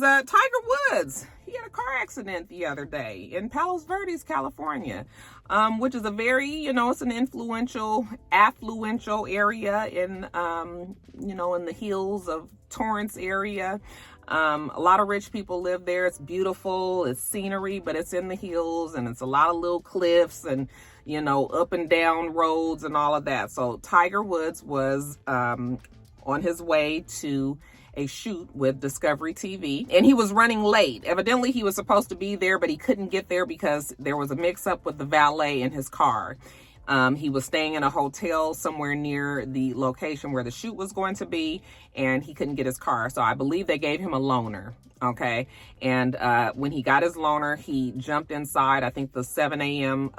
is Tiger Woods. He had a car accident the other day in Palos Verdes, California, which is a very, it's an affluential area in, in the hills of Torrance area. A lot of rich people live there. It's beautiful. It's scenery, but it's in the hills, and it's a lot of little cliffs and, up and down roads and all of that. So Tiger Woods was on his way to a shoot with Discovery TV, and he was running late. Evidently, he was supposed to be there, but he couldn't get there because there was a mix-up with the valet in his car. He was staying in a hotel somewhere near the location where the shoot was going to be, and he couldn't get his car. So I believe they gave him a loaner. Okay. And when he got his loaner, he jumped inside. I think the 7 a.m.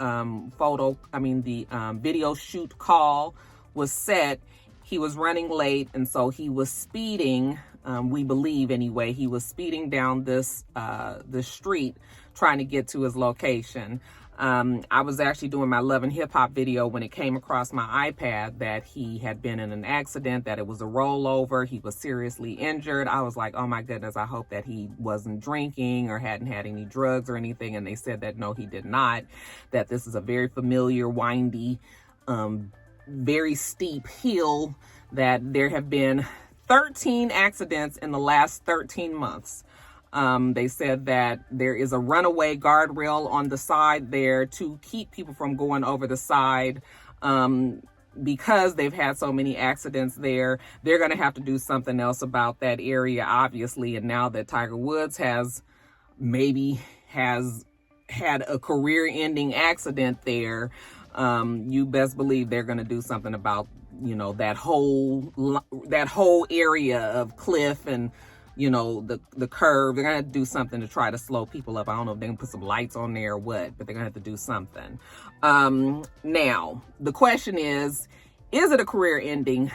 Video shoot call was set. He was running late, and so he was speeding. We believe anyway, he was speeding down this street trying to get to his location. I was actually doing my Love and Hip Hop video when it came across my iPad that he had been in an accident, that it was a rollover. He was seriously injured. I was like, oh my goodness, I hope that he wasn't drinking or hadn't had any drugs or anything. And they said that no, he did not, that this is a very familiar, windy, very steep hill, that there have been 13 accidents in the last 13 months. They said that there is a runaway guardrail on the side there to keep people from going over the side. Because they've had so many accidents there, they're going to have to do something else about that area, obviously. And now that Tiger Woods has had a career-ending accident there, you best believe they're going to do something about, that whole area of cliff and, the curve. They're going to have to do something to try to slow people up. I don't know if they can put some lights on there or what, but they're going to have to do something. Now, the question is it a career-ending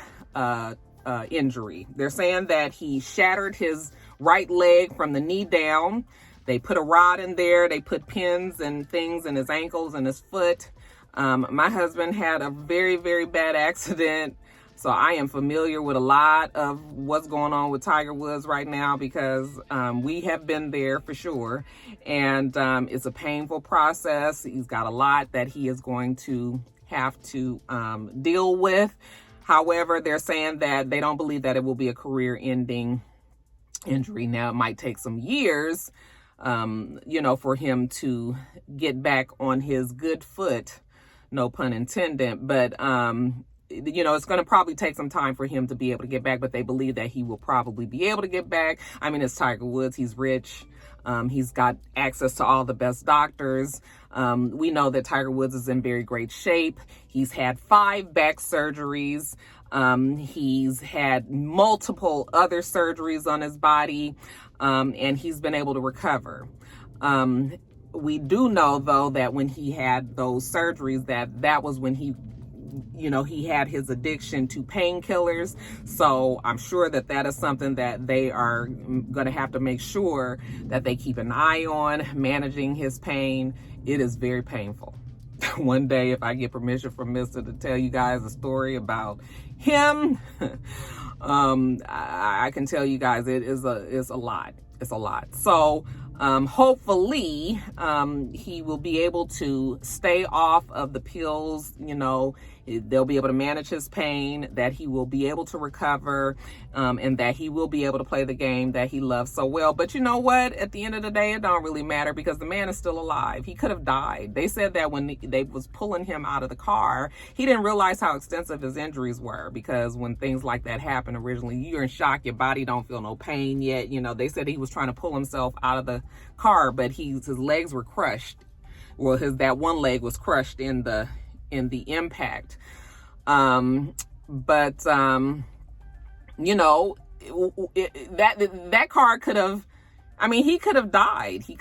injury? They're saying that he shattered his right leg from the knee down. They put a rod in there. They put pins and things in his ankles and his foot. My husband had a very, very bad accident. So I am familiar with a lot of what's going on with Tiger Woods right now because we have been there for sure. And it's a painful process. He's got a lot that he is going to have to deal with. However, they're saying that they don't believe that it will be a career-ending injury. Now, it might take some years, for him to get back on his good foot. No pun intended, but, it's going to probably take some time for him to be able to get back, but they believe that he will probably be able to get back. I mean, it's Tiger Woods. He's rich. He's got access to all the best doctors. We know that Tiger Woods is in very great shape. He's had 5 back surgeries. He's had multiple other surgeries on his body, and he's been able to recover. We do know, though, that when he had those surgeries, that was when he had his addiction to painkillers. So I'm sure that is something that they are going to have to make sure that they keep an eye on, managing his pain. It is very painful. One day, if I get permission from Mister to tell you guys a story about him, I can tell you guys it's a lot. It's a lot. So hopefully he will be able to stay off of the pills. They'll be able to manage his pain, that he will be able to recover, and that he will be able to play the game that he loves so well. But you know what? At the end of the day, it don't really matter because the man is still alive. He could have died. They said that when they was pulling him out of the car, he didn't realize how extensive his injuries were, because when things like that happen originally, you're in shock. Your body don't feel no pain yet. They said he was trying to pull himself out of the car, but his legs were crushed. Well, that one leg was crushed in the impact. That car could have, he could have died. He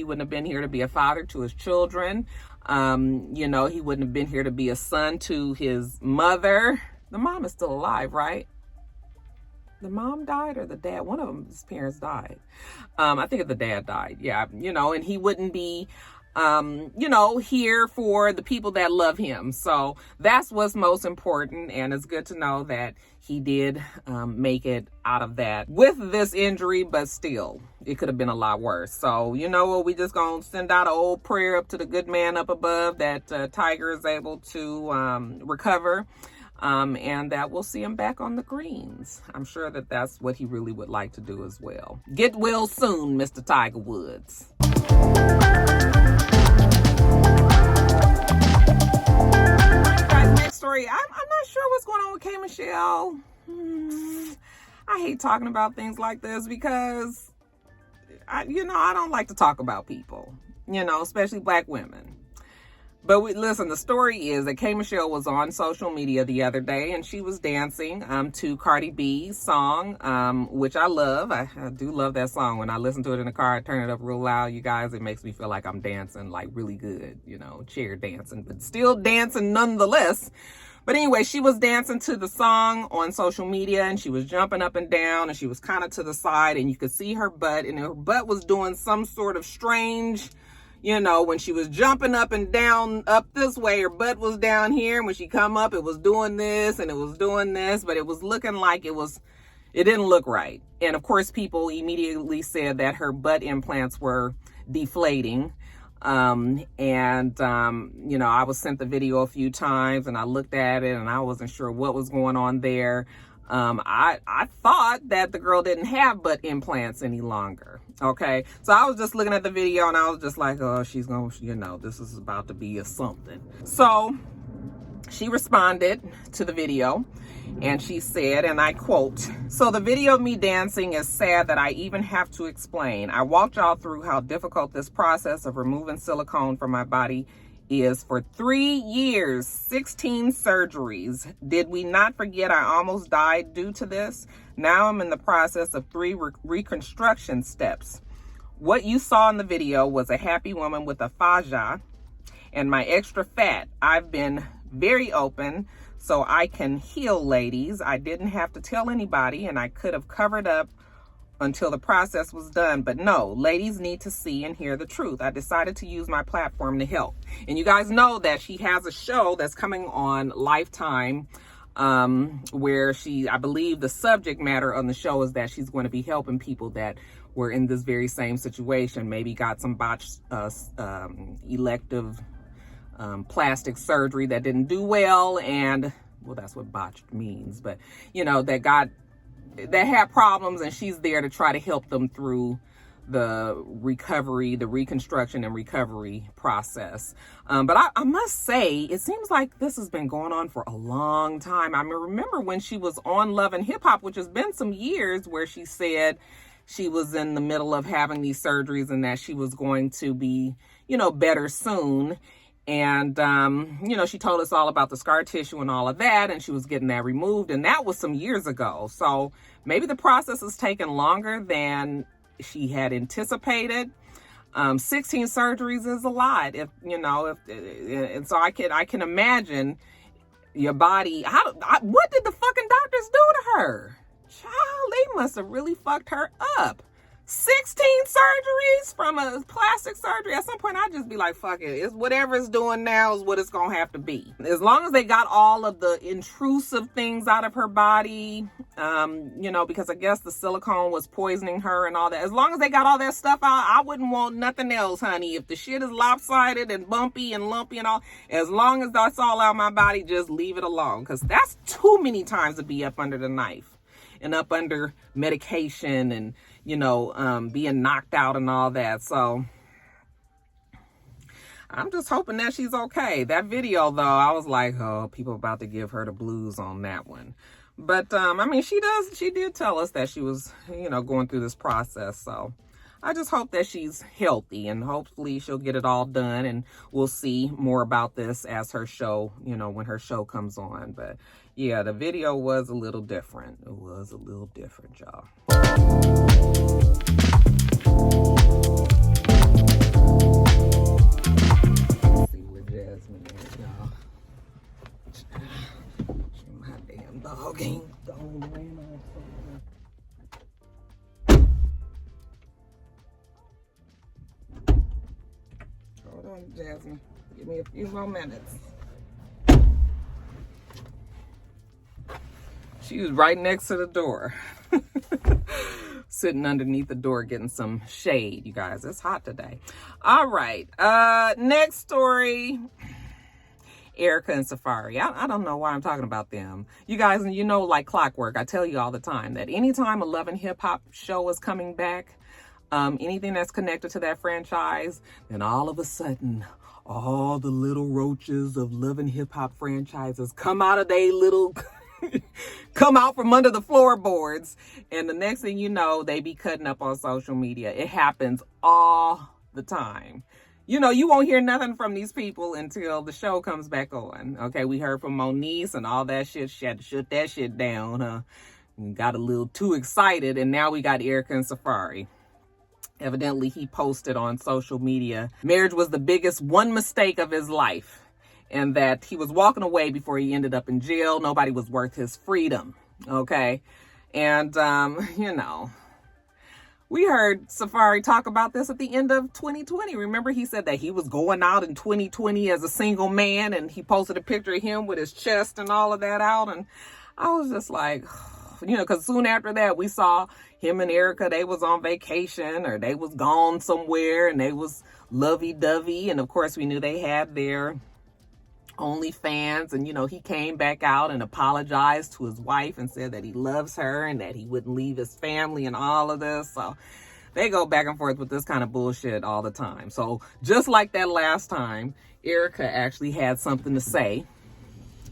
wouldn't have been here to be a father to his children. He wouldn't have been here to be a son to his mother. The mom is still alive, right? The mom died or the dad? One of them, his parents died. I think the dad died. Yeah. And he wouldn't be you know, here for the people that love him. So that's what's most important. And it's good to know that he did make it out of that with this injury, but still, it could have been a lot worse. So, you know what, we just gonna send out an old prayer up to the good man up above that Tiger is able to recover. And that we'll see him back on the greens. I'm sure that that's what he really would like to do as well. Get well soon, Mr. TigerWoods. Guys, next story. I'm not sure what's going on with KMichelle. I hate talking about things like this because, I don't like to talk about people, especially black women. But listen, the story is that KMichelle was on social media the other day and she was dancing to Cardi B's song, which I love. I do love that song. When I listen to it in the car, I turn it up real loud, you guys. It makes me feel like I'm dancing like really good, chair dancing, but still dancing nonetheless. But anyway, she was dancing to the song on social media and she was jumping up and down and she was kind of to the side and you could see her butt, and her butt was doing some sort of strange, when she was jumping up and down up this way, her butt was down here. And when she come up, it was doing this and it was doing this, but it was looking like it didn't look right. And of course, people immediately said that her butt implants were deflating. I was sent the video a few times and I looked at it and I wasn't sure what was going on there. I thought that the girl didn't have butt implants any longer. Okay. So I was just looking at the video and I was just like, oh, she's going to, this is about to be a something. So she responded to the video and she said, and I quote, "So the video of me dancing is sad that I even have to explain. I walked y'all through how difficult this process of removing silicone from my body is for 3 years, 16 surgeries. Did we not forget I almost died due to this? Now I'm in the process of 3 reconstruction steps. What you saw in the video was a happy woman with a fascia and my extra fat. I've been very open so I can heal, ladies. I didn't have to tell anybody and I could have covered up until the process was done. But no, ladies need to see and hear the truth. I decided to use my platform to help." And you guys know that she has a show that's coming on Lifetime, where I believe the subject matter on the show is that she's going to be helping people that were in this very same situation, maybe got some botched elective plastic surgery that didn't do well. And well, that's what botched means, but that had problems, and she's there to try to help them through the recovery, the reconstruction and recovery process. But I must say, it seems like this has been going on for a long time. I remember when she was on Love and Hip Hop, which has been some years, where she said she was in the middle of having these surgeries and that she was going to be, better soon. And, she told us all about the scar tissue and all of that, and she was getting that removed. And that was some years ago. So maybe the process has taken longer than she had anticipated. 16 surgeries is a lot. And so I can imagine your body. What did the fucking doctors do to her? Child, they must have really fucked her up. 16 surgeries from a plastic surgery. At some point, I'd just be like, fuck it. It's whatever it's doing now is what it's going to have to be. As long as they got all of the intrusive things out of her body, because I guess the silicone was poisoning her and all that. As long as they got all that stuff out, I wouldn't want nothing else, honey. If the shit is lopsided and bumpy and lumpy and all, as long as that's all out of my body, just leave it alone. Because that's too many times to be up under the knife and up under medication and, being knocked out and all that. So I'm just hoping that she's okay. That video, though, I was like, oh, people about to give her the blues on that one. But, she did tell us that she was, going through this process. So I just hope that she's healthy and hopefully she'll get it all done. And we'll see more about this as her show, when her show comes on. But yeah, the video was a little different. It was a little different, y'all. Let's see where Jasmine is, y'all. My damn dog ain't gone ran off somewhere. Hold on, Jasmine. Give me a few more minutes. She was right next to the door. Sitting underneath the door getting some shade, you guys. It's hot today. All right. Next story. Erica and Safari. I don't know why I'm talking about them. You guys, you know, like clockwork, I tell you all the time that anytime a Love and Hip Hop show is coming back, anything that's connected to that franchise, then all of a sudden, all the little roaches of Love and Hip Hop franchises come out of their little... come out from under the floorboards, and the next thing you know, they be cutting up on social media. It happens all the time. You know, you won't hear nothing from these people until the show comes back on. Okay, we heard from Moniece and all that shit. She had to shut that shit down. Got a little too excited, and now we got Erica and Safari. Evidently, he posted on social media, marriage was the biggest one mistake of his life, and that he was walking away before he ended up in jail. Nobody was worth his freedom, okay? And, you know, we heard Safari talk about this at the end of 2020. Remember, he said that he was going out in 2020 as a single man, and he posted a picture of him with his chest and all of that out. And I was just like, you know, because soon after that, we saw him and Erica, they was on vacation or they was gone somewhere and they was lovey-dovey. And, of course, we knew they had their OnlyFans, and you know, he came back out and apologized to his wife and said that he loves her and that he wouldn't leave his family and all of this. So they go back and forth with this kind of bullshit all the time. So just like that last time, Erica actually had something to say.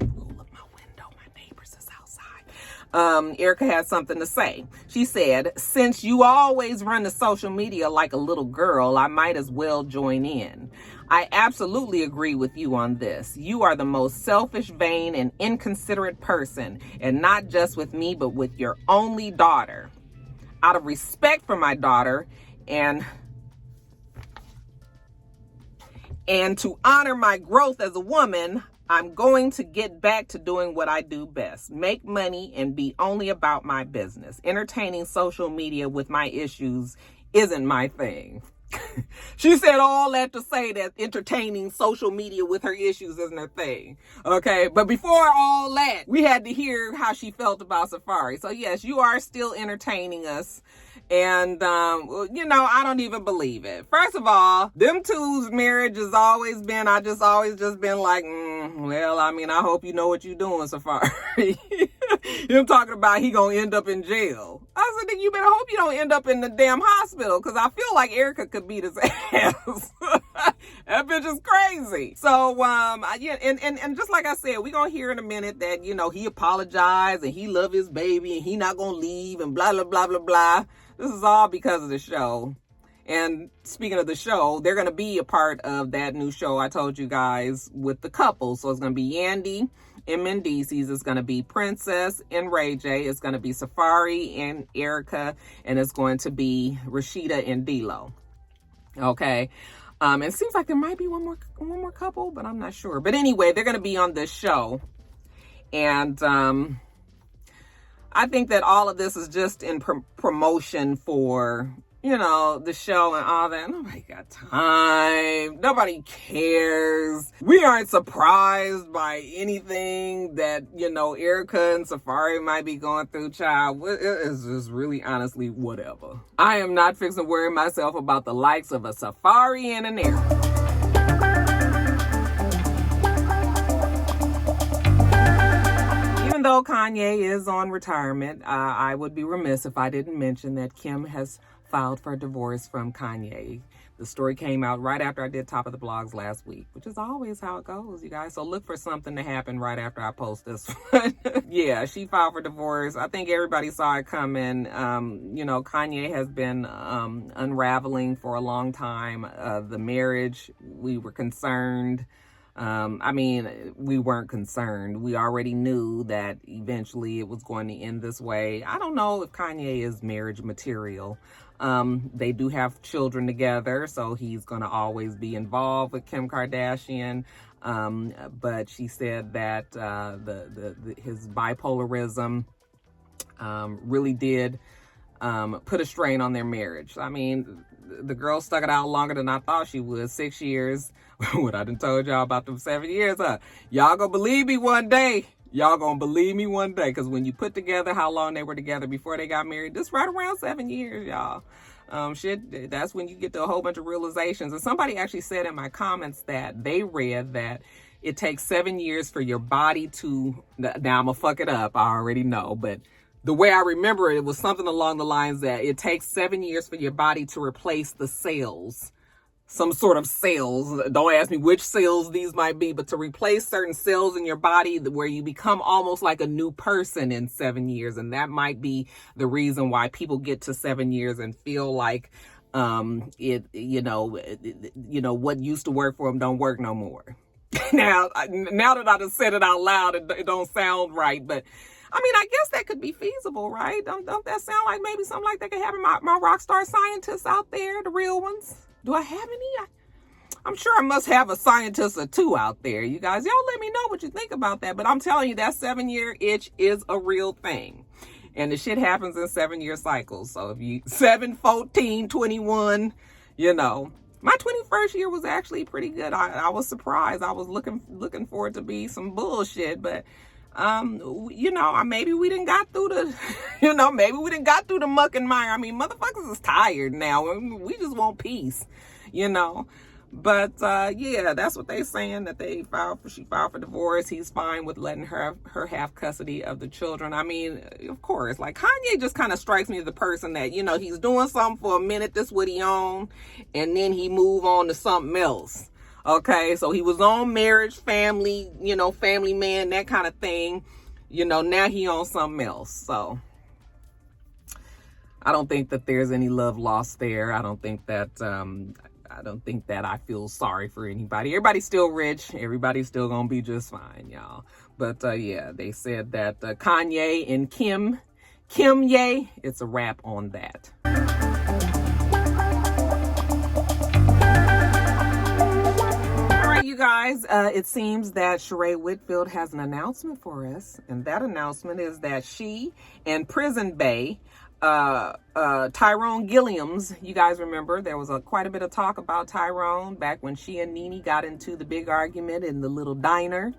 Roll up my window, my neighbors is outside. Erica had something to say. She said, since you always run the social media like a little girl, I might as well join in. I absolutely agree with you on this. You are the most selfish, vain, and inconsiderate person, and not just with me, but with your only daughter. Out of respect for my daughter and to honor my growth as a woman, I'm going to get back to doing what I do best, make money and be only about my business. Entertaining social media with my issues isn't my thing. She said all that to say that entertaining social media with her issues isn't her thing. Okay, but before all that, we had to hear how she felt about Safari. So yes, you are still entertaining us. And, you know, I don't even believe it. First of all, them two's marriage has always been, I just always just been like, well, I mean, I hope you know what you're doing, Safari. Him talking about he gonna end up in jail. I said, you better hope you don't end up in the damn hospital, because I feel like Erica could beat his ass. That bitch is crazy. So, yeah, and just like I said, we gonna hear in a minute that, you know, he apologized and he love his baby and he not gonna leave and blah, blah, blah, blah, blah. This is all because of the show. And speaking of the show, they're going to be a part of that new show I told you guys with the couple. So it's going to be Yandy and Mendices. It's going to be Princess and Ray J. It's going to be Safari and Erica. And it's going to be Rashida and D-Lo. Okay. It seems like there might be one more couple, but I'm not sure. But anyway, they're going to be on this show. And I think that all of this is just in promotion for, you know, the show and all that. Nobody got time. Nobody cares. We aren't surprised by anything that, you know, Erica and Safari might be going through, child. It is just really, honestly, whatever. I am not fixing to worry myself about the likes of a Safari and an Erica. Even though Kanye is on retirement, I would be remiss if I didn't mention that Kim has filed for divorce from Kanye. The story came out right after I did Top of the Blogs last week, which is always how it goes, you guys. So look for something to happen right after I post this one. Yeah, she filed for divorce. I think everybody saw it coming. You know, Kanye has been unraveling for a long time. The marriage, we were concerned. I mean, we weren't concerned. We already knew that eventually it was going to end this way. I don't know if Kanye is marriage material. They do have children together, so he's going to always be involved with Kim Kardashian. But she said that his bipolarism really did put a strain on their marriage. I mean, the girl stuck it out longer than I thought she would. 6 years. What I done told y'all about them 7 years, huh? Y'all gonna believe me one day. Y'all gonna believe me one day. Because when you put together how long they were together before they got married, this right around 7 years, y'all. Shit, that's when you get to a whole bunch of realizations. And somebody actually said in my comments that they read that it takes 7 years for your body to, now I'm gonna fuck it up, I already know, but the way I remember it was something along the lines that it takes 7 years for your body to replace the cells, some sort of cells. Don't ask me which cells these might be, but to replace certain cells in your body where you become almost like a new person in 7 years. And that might be the reason why people get to 7 years and feel like what used to work for them don't work no more. Now that I just said it out loud, it don't sound right, but I mean, I guess that could be feasible, right? Don't that sound like maybe something like that could happen? My rock star scientists out there, the real ones. Do I have any? I'm sure I must have a scientist or two out there. You guys, y'all let me know what you think about that. But I'm telling you, that 7 year itch is a real thing. And the shit happens in 7 year cycles. So if you 7, 14, 21, my 21st year was actually pretty good. I was surprised. I was looking for it to be some bullshit, but maybe we didn't got through the, maybe we didn't got through the muck and mire. I mean, motherfuckers is tired now. We just want peace, But yeah, that's what they saying, that she filed for divorce. He's fine with letting her have custody of the children. I mean, of course, like Kanye just kind of strikes me as the person that, he's doing something for a minute, this what he on, and then he move on to something else. Okay, so he was on Marriage, Family, Family Man, that kind of thing. Now he on something else. So I don't think that there's any love lost there. I don't think that I feel sorry for anybody. Everybody's still rich. Everybody's still gonna be just fine, y'all. But yeah, they said that Kanye and Kim Ye, it's a wrap on that. You guys, it seems that Sheree Whitfield has an announcement for us, and that announcement is that she and Prison Bae, Tyrone Gilliams, you guys remember there was quite a bit of talk about Tyrone back when she and Nene got into the big argument in the little diner,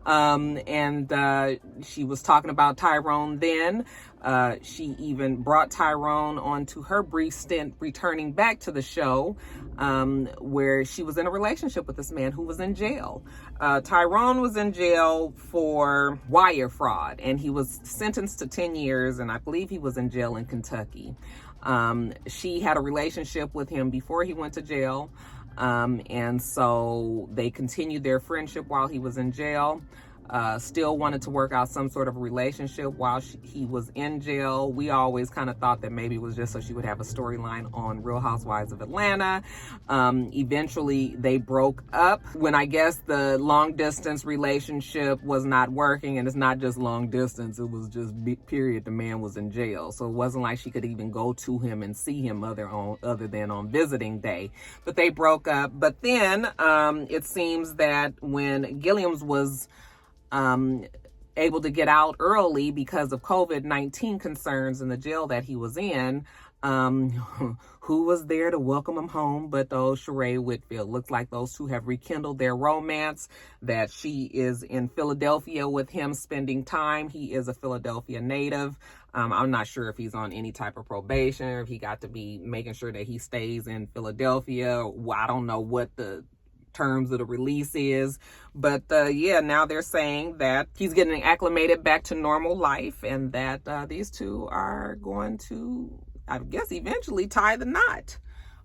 and she was talking about Tyrone then. She even brought Tyrone onto her brief stint returning back to the show, where she was in a relationship with this man who was in jail. Tyrone was in jail for wire fraud, and he was sentenced to 10 years, and I believe he was in jail in Kentucky. She had a relationship with him before he went to jail, and so they continued their friendship while he was in jail. Still wanted to work out some sort of relationship while he was in jail. We always kind of thought that maybe it was just so she would have a storyline on Real Housewives of Atlanta. Eventually they broke up when I guess the long distance relationship was not working, and it's not just long distance, it was just period. The man was in jail, so it wasn't like she could even go to him and see him other than on visiting day. But they broke up. But then it seems that when Gilliams was able to get out early because of COVID-19 concerns in the jail that he was in, who was there to welcome him home but those Sheree Whitfield. Looks like those two have rekindled their romance, that she is in Philadelphia with him spending time. He is a Philadelphia native. I'm not sure if he's on any type of probation or if he got to be making sure that he stays in Philadelphia. I don't know what the terms of the release is, but yeah, now they're saying that he's getting acclimated back to normal life, and that these two are going to, I guess, eventually tie the knot.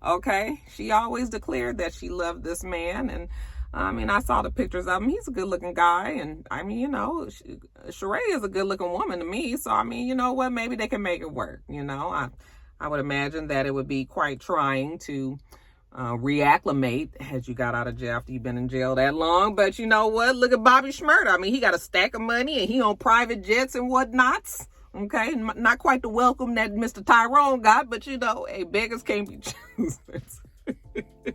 Okay, she always declared that she loved this man, and I mean, I saw the pictures of him. He's a good looking guy, and I mean, Sheree is a good looking woman to me, so I mean, you know what, maybe they can make it work. I would imagine that it would be quite trying to reacclimate as you got out of jail after you've been in jail that long. But you know what? Look at Bobby Shmurda. I mean, he got a stack of money and he on private jets and whatnots. Okay, not quite the welcome that Mr. Tyrone got, but hey, beggars can't be choosers.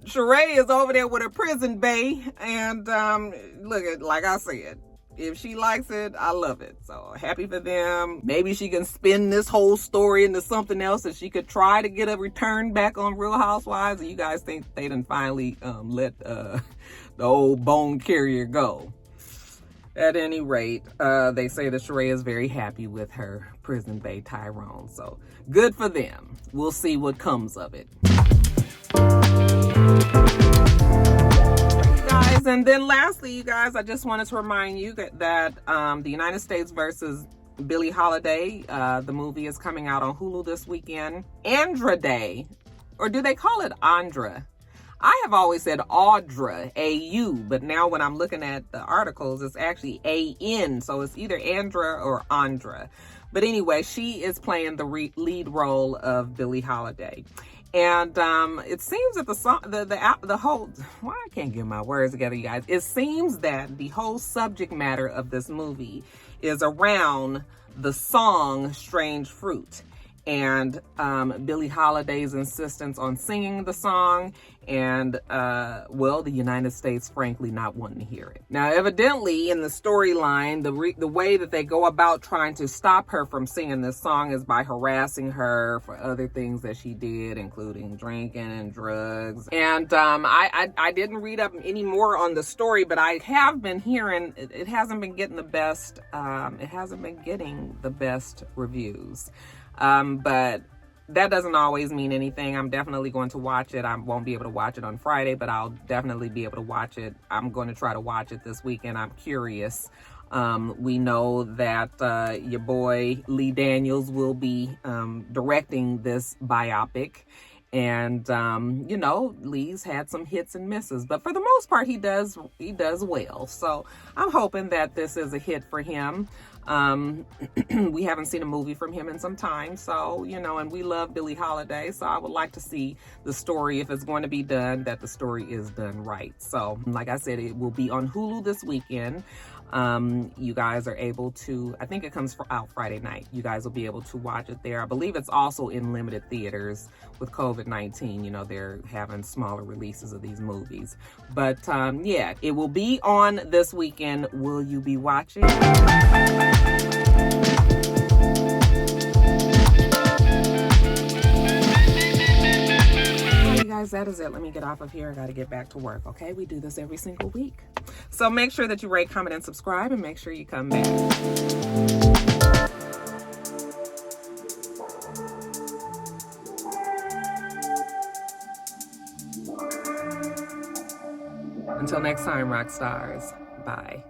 Sheree is over there with her Prison Bae, and look at, like I said, If she likes it, I love it. So happy for them. Maybe she can spin this whole story into something else, and she could try to get a return back on Real Housewives. And you guys think they done finally let the old bone carrier go. At any rate, they say that Sheree is very happy with her prison bae Tyrone. So good for them. We'll see what comes of it. Guys, and then lastly, you guys, I just wanted to remind you that the United States versus Billie Holiday, the movie is coming out on Hulu this weekend. Andra Day, or do they call it Andra? I have always said Audra, A-U, but now when I'm looking at the articles, it's actually A-N, so it's either Andra or Andra. But anyway, she is playing the lead role of Billie Holiday. And it seems that the whole, well, I can't get my words together, you guys. It seems that the whole subject matter of this movie is around the song Strange Fruit. And Billie Holiday's insistence on singing the song, and well, the United States frankly not wanting to hear it. Now, evidently in the storyline, the way that they go about trying to stop her from singing this song is by harassing her for other things that she did, including drinking and drugs. And I didn't read up any more on the story, but I have been hearing it hasn't been getting the best. It hasn't been getting the best reviews. But that doesn't always mean anything. I'm definitely going to watch it. I won't be able to watch it on Friday, but I'll definitely be able to watch it. I'm going to try to watch it this weekend. I'm curious. We know that your boy Lee Daniels will be directing this biopic. And, you know, Lee's had some hits and misses, but for the most part, he does well. So I'm hoping that this is a hit for him. We haven't seen a movie from him in some time. So, you know, and we love Billie Holiday. So I would like to see the story, if it's going to be done, that the story is done right. So like I said, it will be on Hulu this weekend. You guys are able to, I think it comes out Friday night. You guys will be able to watch it there. I believe it's also in limited theaters with COVID-19. You know, they're having smaller releases of these movies. But yeah, it will be on this weekend. Will you be watching? Guys, that is it. Let me get off of here. I got to get back to work. Okay, we do this every single week. So make sure that you rate, comment, and subscribe, and make sure you come back. Until next time, rock stars. Bye.